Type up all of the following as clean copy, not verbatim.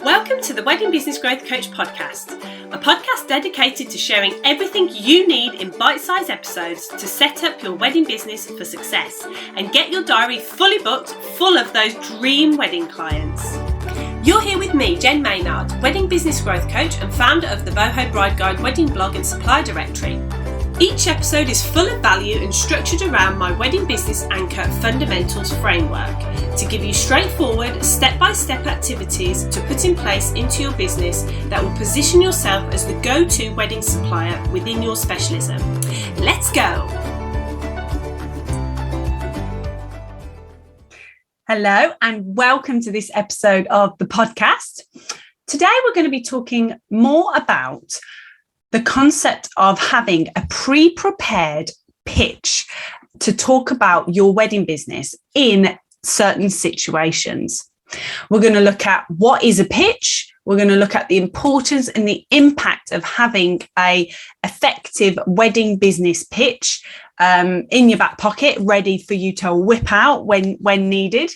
Welcome to the Wedding Business Growth Coach podcast, a podcast dedicated to sharing everything you need in bite-sized episodes to set up your wedding business for success and get your diary fully booked, full of those dream wedding clients. You're here with me, Jen Maynard, Wedding Business Growth Coach and founder of the Boho Bride Guide wedding blog and supply directory. Each episode is full of value and structured around my wedding business anchor fundamentals framework to give you straightforward, step-by-step activities to put in place into your business that will position yourself as the go-to wedding supplier within your specialism. Let's go! Hello and welcome to this episode of the podcast. Today we're going to be talking more about the concept of having a pre-prepared pitch to talk about your wedding business in certain situations. We're going to look at what is a pitch. We're going to look at the importance and the impact of having an effective wedding business pitch in your back pocket, ready for you to whip out when needed.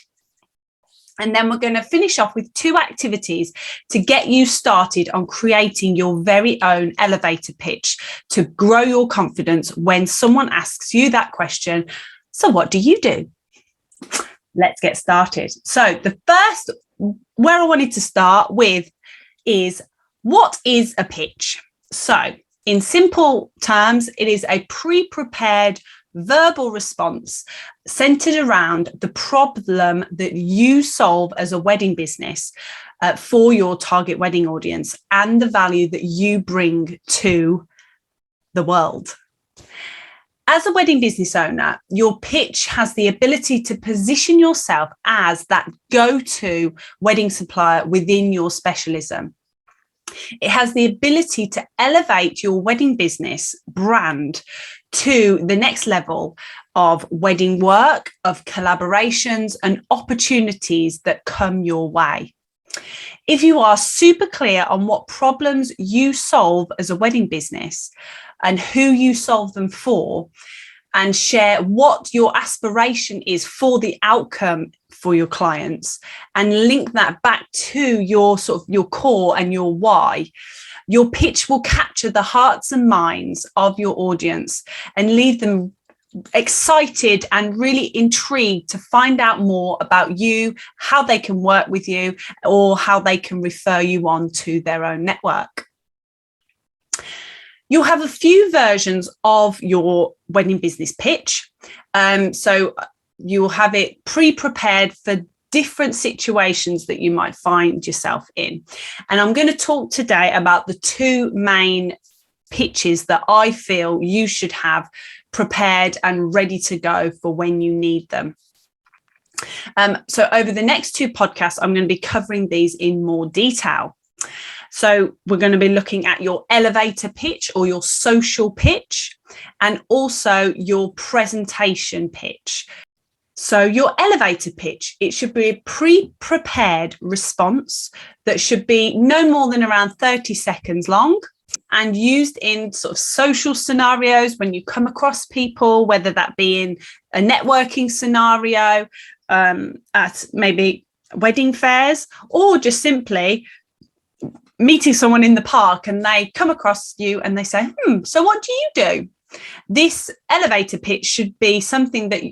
And then we're going to finish off with 2 activities to get you started on creating your very own elevator pitch to grow your confidence when someone asks you that question. So what do you do? Let's get started. So the first, where I wanted to start with is, what is a pitch? So in simple terms, it is a pre-prepared verbal response centered around the problem that you solve as a wedding business for your target wedding audience and the value that you bring to the world. As a wedding business owner, your pitch has the ability to position yourself as that go-to wedding supplier within your specialism. It has the ability to elevate your wedding business brand to the next level of wedding work, of collaborations and opportunities that come your way. If you are super clear on what problems you solve as a wedding business and who you solve them for, and share what your aspiration is for the outcome for your clients, and link that back to your core and your why, your pitch will capture the hearts and minds of your audience and leave them excited and really intrigued to find out more about you, how they can work with you, or how they can refer you on to their own network. You'll have a few versions of your wedding business pitch. So you'll have it pre-prepared for different situations that you might find yourself in. And I'm going to talk today about the 2 main pitches that I feel you should have prepared and ready to go for when you need them. So over the next 2 podcasts, I'm going to be covering these in more detail. So we're going to be looking at your elevator pitch or your social pitch, and also your presentation pitch. So your elevator pitch, it should be a pre-prepared response that should be no more than around 30 seconds long and used in sort of social scenarios when you come across people, whether that be in a networking scenario, at maybe wedding fairs, or just simply meeting someone in the park and they come across you and they say, so what do you do? This elevator pitch should be something that,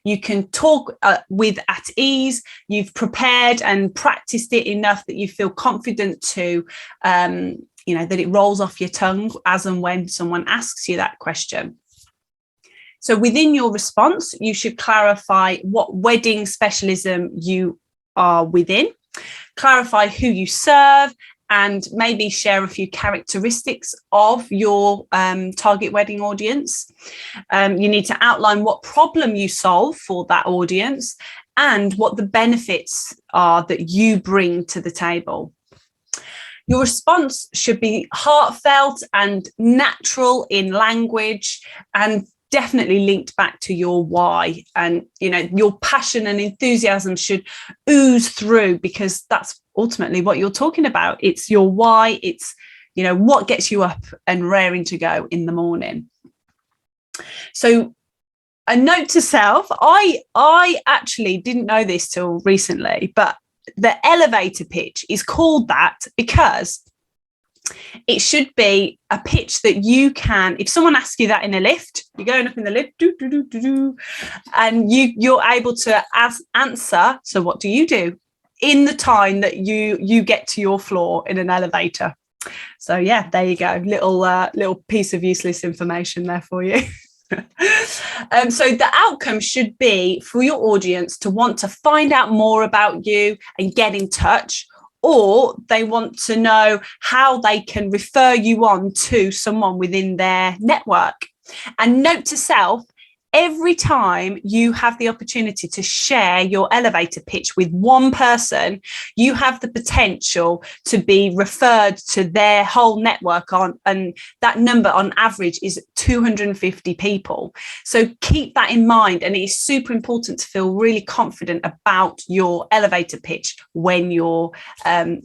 you can talk with at ease. You've prepared and practiced it enough that you feel confident to, that it rolls off your tongue as and when someone asks you that question. So within your response, you should clarify what wedding specialism you are within, clarify who you serve, and maybe share a few characteristics of your target wedding audience. You need to outline what problem you solve for that audience and what the benefits are that you bring to the table. Your response should be heartfelt and natural in language, and definitely linked back to your why, and your passion and enthusiasm should ooze through, because that's ultimately what you're talking about. It's your why. It's what gets you up and raring to go in the morning. So a note to self, I actually didn't know this till recently, but the elevator pitch is called that because it should be a pitch that you can, if someone asks you that in a lift, you're going up in the lift, and you're able to answer. So what do you do in the time that you get to your floor in an elevator? So yeah, there you go. Little piece of useless information there for you. So the outcome should be for your audience to want to find out more about you and get in touch, or they want to know how they can refer you on to someone within their network. And note to self, every time you have the opportunity to share your elevator pitch with one person, you have the potential to be referred to their whole network and that number on average is 250 people. So keep that in mind. And it is super important to feel really confident about your elevator pitch when you're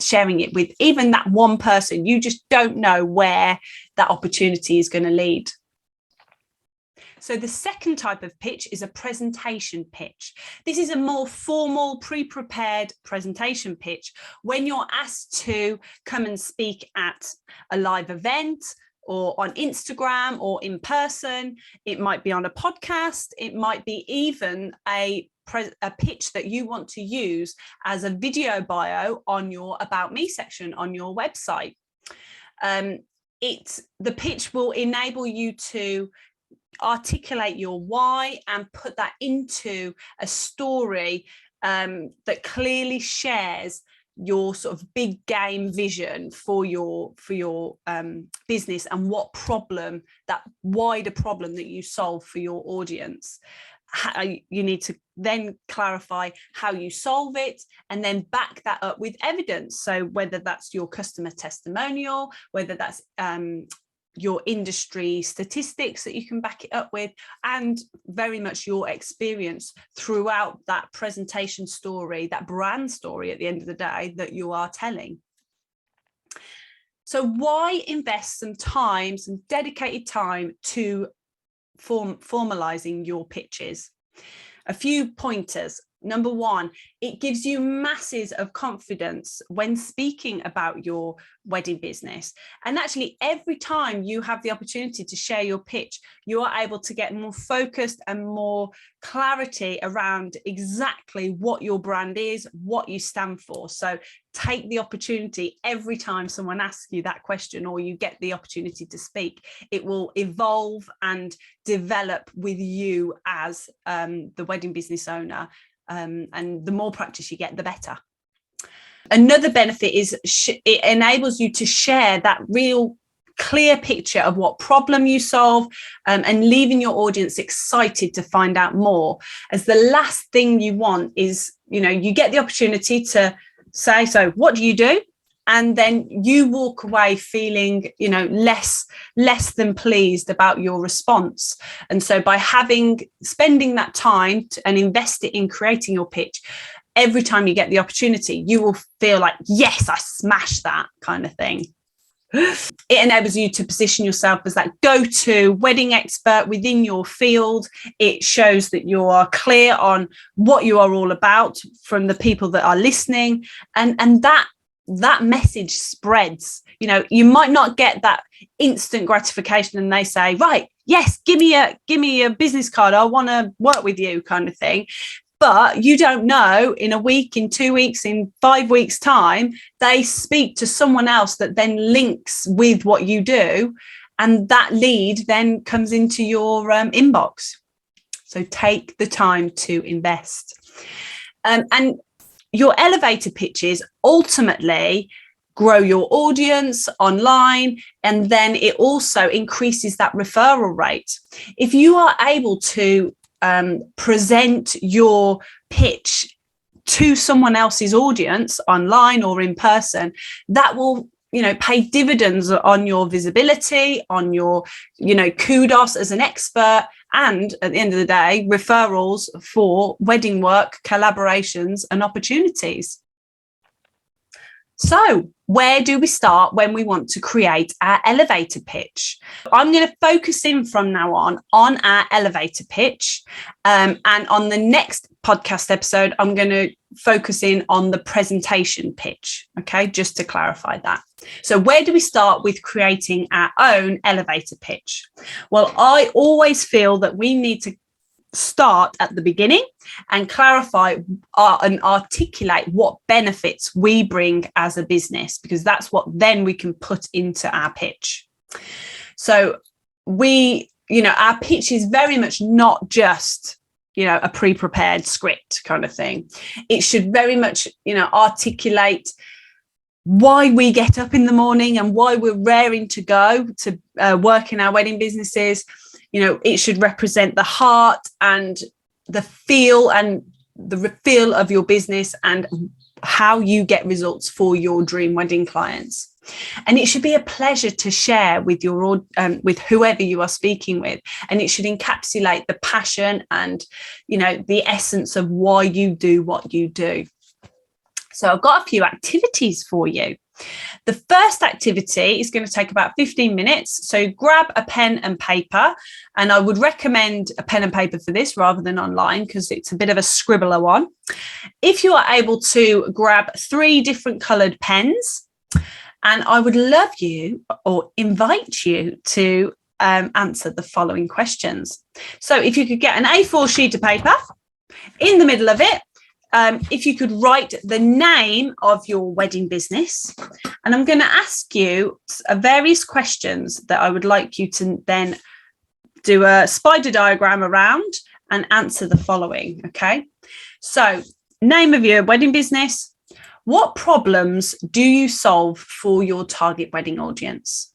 sharing it with even that one person. You just don't know where that opportunity is going to lead. So the second type of pitch is a presentation pitch. This is a more formal, pre-prepared presentation pitch when you're asked to come and speak at a live event or on Instagram or in person. It might be on a podcast. It might be even a pitch that you want to use as a video bio on your About Me section on your website. The pitch will enable you to articulate your why and put that into a story that clearly shares your sort of big game vision for your business and what problem, that wider problem that you solve for your audience. You need to then clarify how you solve it and then back that up with evidence. So whether that's your customer testimonial, whether that's your industry statistics that you can back it up with, and very much your experience throughout that presentation story, that brand story at the end of the day that you are telling. So why invest some time, some dedicated time to formalizing your pitches? A few pointers. Number one, it gives you masses of confidence when speaking about your wedding business. And actually, every time you have the opportunity to share your pitch, you are able to get more focused and more clarity around exactly what your brand is, what you stand for. So take the opportunity every time someone asks you that question or you get the opportunity to speak. It will evolve and develop with you as the wedding business owner. And the more practice you get, the better. Another benefit is it enables you to share that real clear picture of what problem you solve and leaving your audience excited to find out more. As the last thing you want is, you get the opportunity to say, so what do you do? And then you walk away feeling, less than pleased about your response. And so by spending that time and invest it in creating your pitch, every time you get the opportunity, you will feel like, yes, I smashed that kind of thing. It enables you to position yourself as that go-to wedding expert within your field. It shows that you are clear on what you are all about from the people that are listening, and that message spreads. You might not get that instant gratification and they say, right, yes, give me a business card, I want to work with you kind of thing. But you don't know, in a week, in 2 weeks, in 5 weeks time, they speak to someone else that then links with what you do, and that lead then comes into your inbox. So take the time to invest. And your elevator pitches ultimately grow your audience online, and then it also increases that referral rate. If you are able to present your pitch to someone else's audience online or in person, that will pay dividends on your visibility, on your kudos as an expert, and at the end of the day, referrals for wedding work, collaborations and opportunities. So where do we start when we want to create our elevator pitch? I'm going to focus in from now on our elevator pitch. And on the next podcast episode, I'm going to focus in on the presentation pitch. Okay, just to clarify that. So where do we start with creating our own elevator pitch? Well, I always feel that we need to start at the beginning and clarify and articulate what benefits we bring as a business, because that's what then we can put into our pitch. So our pitch is very much not just, a pre-prepared script kind of thing. It should very much, articulate why we get up in the morning and why we're raring to go to work in our wedding businesses. It should represent the heart and the feel of your business and how you get results for your dream wedding clients. And it should be a pleasure to share with with whoever you are speaking with. And it should encapsulate the passion and, the essence of why you do what you do. So I've got a few activities for you. The first activity is going to take about 15 minutes. So grab a pen and paper, and I would recommend a pen and paper for this rather than online because it's a bit of a scribbler one. If you are able to grab 3 different coloured pens, and I would love you or invite you to answer the following questions. So if you could get an A4 sheet of paper, in the middle of it, if you could write the name of your wedding business, and I'm going to ask you various questions that I would like you to then do a spider diagram around and answer the following. Okay, so name of your wedding business. What problems do you solve for your target wedding audience?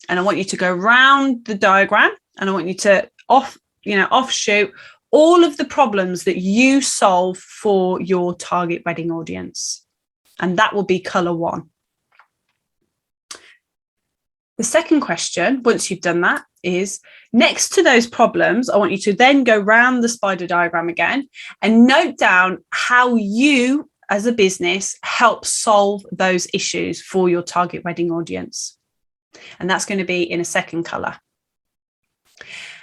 And I want you to go round the diagram, and I want you to offshoot all of the problems that you solve for your target wedding audience. And that will be colour 1. The second question, once you've done that, is next to those problems, I want you to then go round the spider diagram again and note down how you as a business help solve those issues for your target wedding audience. And that's going to be in a second colour.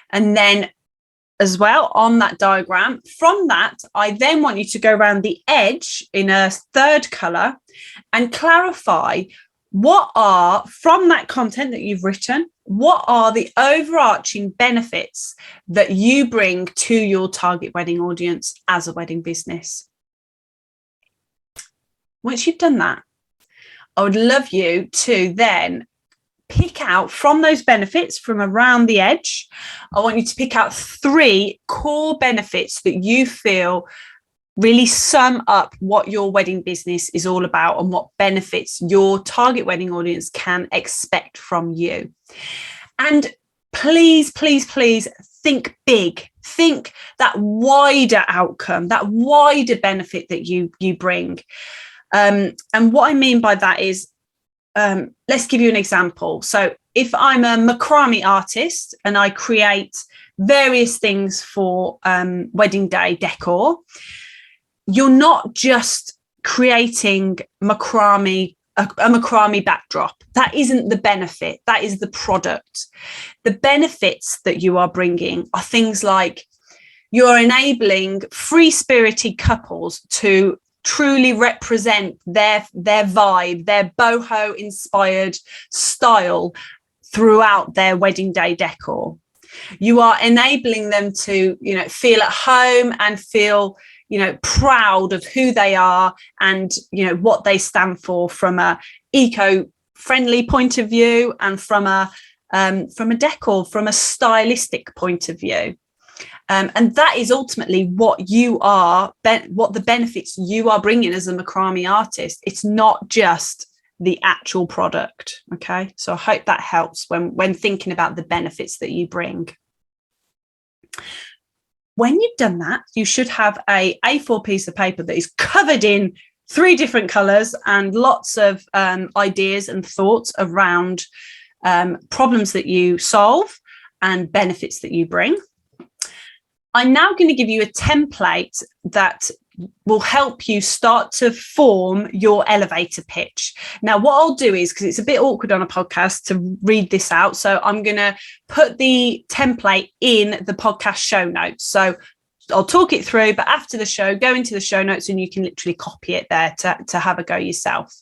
And then as well on that diagram, from that, I then want you to go around the edge in a third colour and clarify from that content that you've written, what are the overarching benefits that you bring to your target wedding audience as a wedding business. Once you've done that, I would love you to then pick out from those benefits from around the edge. I want you to pick out 3 core benefits that you feel really sum up what your wedding business is all about and what benefits your target wedding audience can expect from you. And please, please, please think big. Think that wider outcome, that wider benefit that you bring. And what I mean by that is, let's give you an example. So if I'm a macrame artist and I create various things for wedding day decor, you're not just creating macrame, a macrame backdrop. That isn't the benefit. That is the product. The benefits that you are bringing are things like you're enabling free-spirited couples to truly represent their vibe, their boho inspired style throughout their wedding day decor. You are enabling them to, feel at home and feel, proud of who they are and, what they stand for from a eco-friendly point of view and from a decor, from a stylistic point of view. And that is ultimately what you are, what the benefits you are bringing as a macrame artist. It's not just the actual product. Okay, so I hope that helps when thinking about the benefits that you bring. When you've done that, you should have a A4 piece of paper that is covered in 3 different colours and lots of ideas and thoughts around problems that you solve and benefits that you bring. I'm now going to give you a template that will help you start to form your elevator pitch. Now, what I'll do is, because it's a bit awkward on a podcast to read this out, so I'm going to put the template in the podcast show notes. So I'll talk it through, but after the show, go into the show notes and you can literally copy it there to have a go yourself.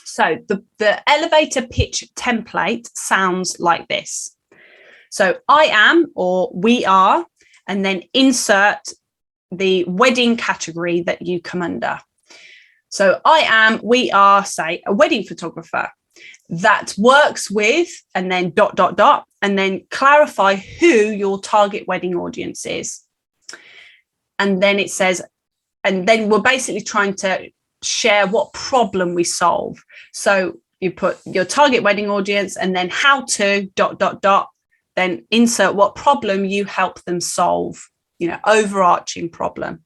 So the elevator pitch template sounds like this. So I am, or we are, and then insert the wedding category that you come under. So I am, we are, say, a wedding photographer that works with, and then ... and then clarify who your target wedding audience is. And then it says, and then we're basically trying to share what problem we solve. So you put your target wedding audience and then how to ... then insert what problem you help them solve, overarching problem.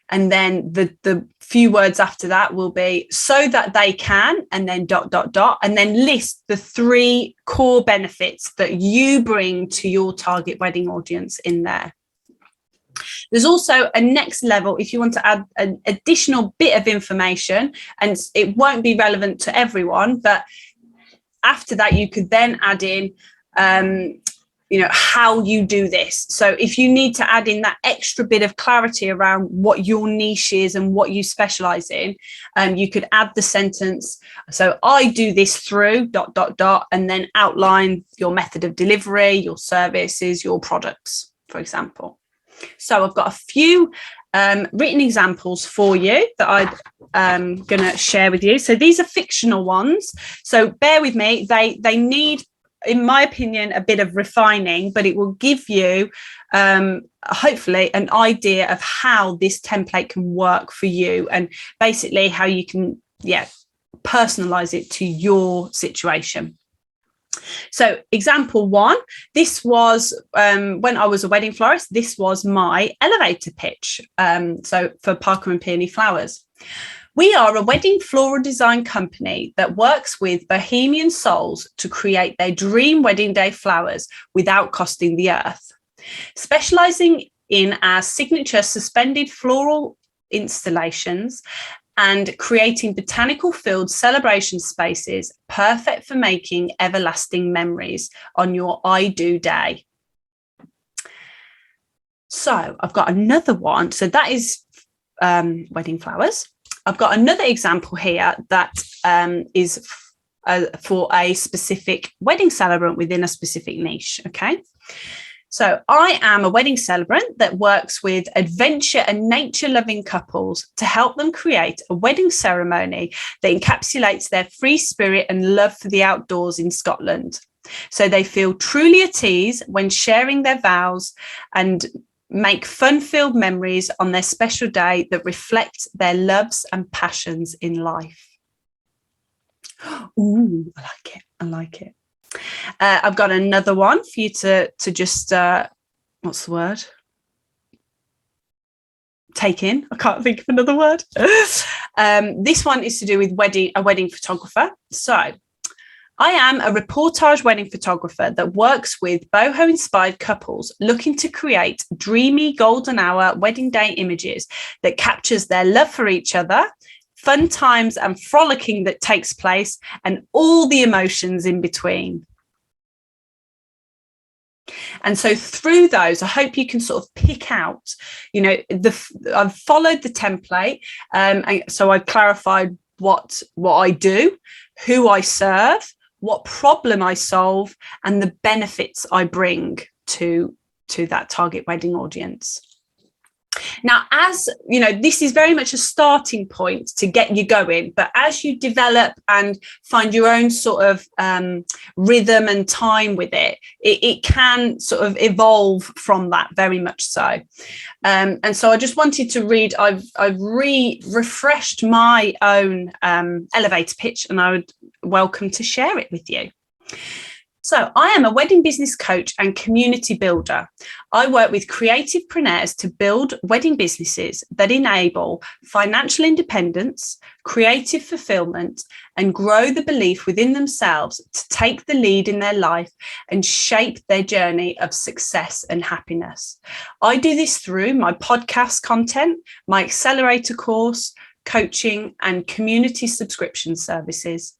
And then the few words after that will be so that they can, and then ... and then list the 3 core benefits that you bring to your target wedding audience in there. There's also a next level if you want to add an additional bit of information, and it won't be relevant to everyone, but after that you could then add in how you do this. So if you need to add in that extra bit of clarity around what your niche is and what you specialize in, you could add the sentence, so I do this through ... and then outline your method of delivery, your services, your products, for example. So I've got a few written examples for you that I'm going to share with you. So these are fictional ones, so bear with me. They need, in my opinion, a bit of refining, but it will give you hopefully an idea of how this template can work for you, and basically how you can personalize it to your situation. So example 1, this was when I was a wedding florist, this was my elevator pitch. So for Parker and Peony Flowers. We are a wedding floral design company that works with bohemian souls to create their dream wedding day flowers without costing the earth. Specializing in our signature suspended floral installations and creating botanical filled celebration spaces perfect for making everlasting memories on your I do day. So I've got another one. So that is wedding flowers. I've got another example here that is for a specific wedding celebrant within a specific niche. Okay. So I am a wedding celebrant that works with adventure and nature loving couples to help them create a wedding ceremony that encapsulates their free spirit and love for the outdoors in Scotland. So they feel truly at ease when sharing their vows and make fun-filled memories on their special day that reflect their loves and passions in life. Ooh, I like it. I like it. I've got another one for you to just, what's the word? Take in. I can't think of another word. This one is to do with a wedding photographer. So I am a reportage wedding photographer that works with boho-inspired couples looking to create dreamy golden hour wedding day images that captures their love for each other, fun times and frolicking that takes place, and all the emotions in between. And so through those, I hope you can sort of pick out, I've followed the template. So I've clarified what I do, who I serve, what problem I solve, and the benefits I bring to that target wedding audience. Now, as you know, this is very much a starting point to get you going, but as you develop and find your own sort of rhythm and time with it can sort of evolve from that, very much so. And so I just wanted to read, I've refreshed my own elevator pitch, and I would welcome to share it with you. So I am a wedding business coach and community builder. I work with creativepreneurs to build wedding businesses that enable financial independence, creative fulfillment, and grow the belief within themselves to take the lead in their life and shape their journey of success and happiness. I do this through my podcast content, my accelerator course, coaching, and community subscription services.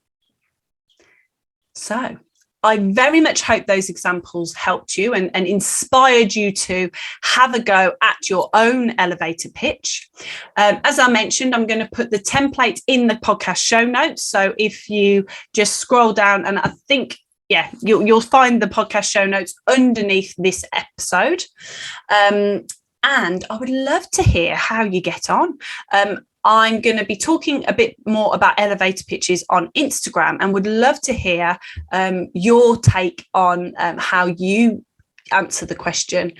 So I very much hope those examples helped you and inspired you to have a go at your own elevator pitch. As I mentioned, I'm going to put the template in the podcast show notes. So if you just scroll down, and I think, you'll find the podcast show notes underneath this episode. And I would love to hear how you get on. I'm going to be talking a bit more about elevator pitches on Instagram and would love to hear your take on how you answer the question,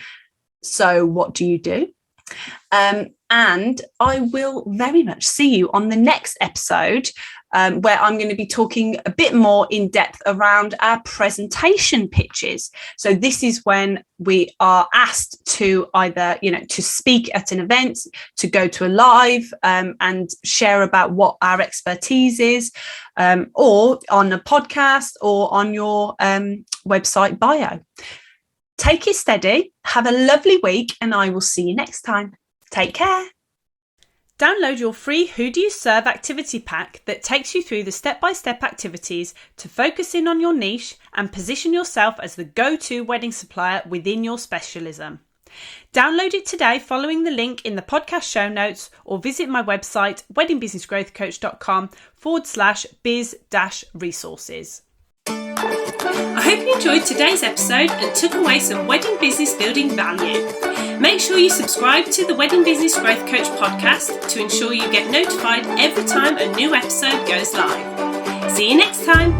so what do you do? And I will very much see you on the next episode, where I'm going to be talking a bit more in depth around our presentation pitches. So this is when we are asked to either, to speak at an event, to go to a live and share about what our expertise is, or on a podcast or on your website bio. Take it steady, have a lovely week, and I will see you next time. Take care. Download your free Who Do You Serve activity pack that takes you through the step-by-step activities to focus in on your niche and position yourself as the go-to wedding supplier within your specialism. Download it today following the link in the podcast show notes, or visit my website weddingbusinessgrowthcoach.com/biz-resources. I hope you enjoyed today's episode and took away some wedding business building value. Make sure you subscribe to the Wedding Business Growth Coach podcast to ensure you get notified every time a new episode goes live. See you next time.